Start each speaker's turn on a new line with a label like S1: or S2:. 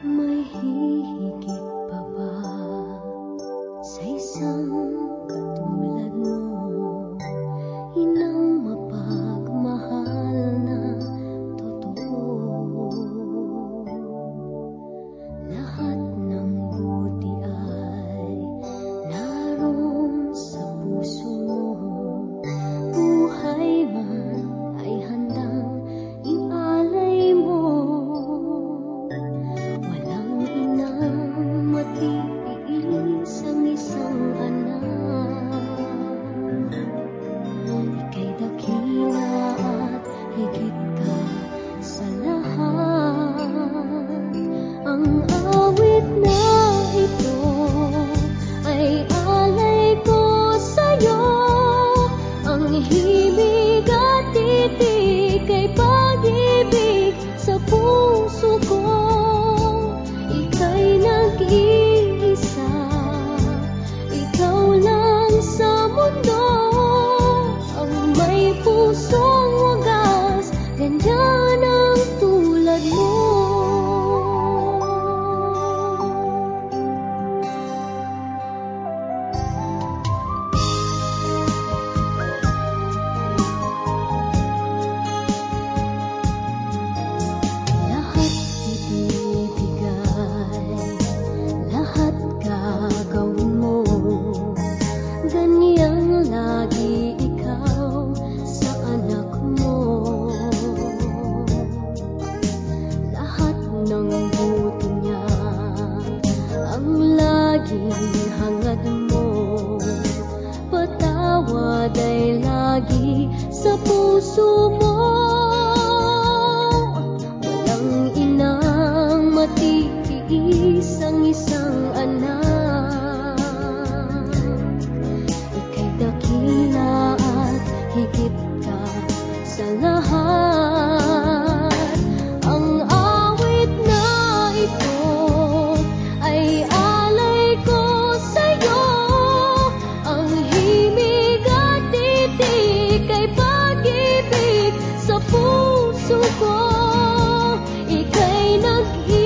S1: May hihigit pa ba sa isang katulad mo? Inang mapagmahal na totoo. Lahat ng buti ay naroon sa puso mo. Buhay man ay handang ialay mo. Walang inang matiis ang isang anak. Ika'y dakila at higit ka sa lahat. Ang awit na ito ay alay ko sa'yo. Ang himig at titik ay pag-ibig sa puso ko. Ika'y nag-iisa, ikaw lang sa mundo. Ang may pusong wagas, ganyan ang tulad mo. Lahat ibibigay, lahat gagawin mo. Ganyang lagi ikaw sa anak mo. Lahat ng buti niya ang laging hangad mo. Patawad ay lagi sa puso mo. Walang inang matitiis ang isang anak. Ika'y dakila at higit ka sa lahat. Ang awit na ito ay alay ko sa'yo. Ang himig at titik ay pag-ibig sa puso ko. Ika'y nag-iisa,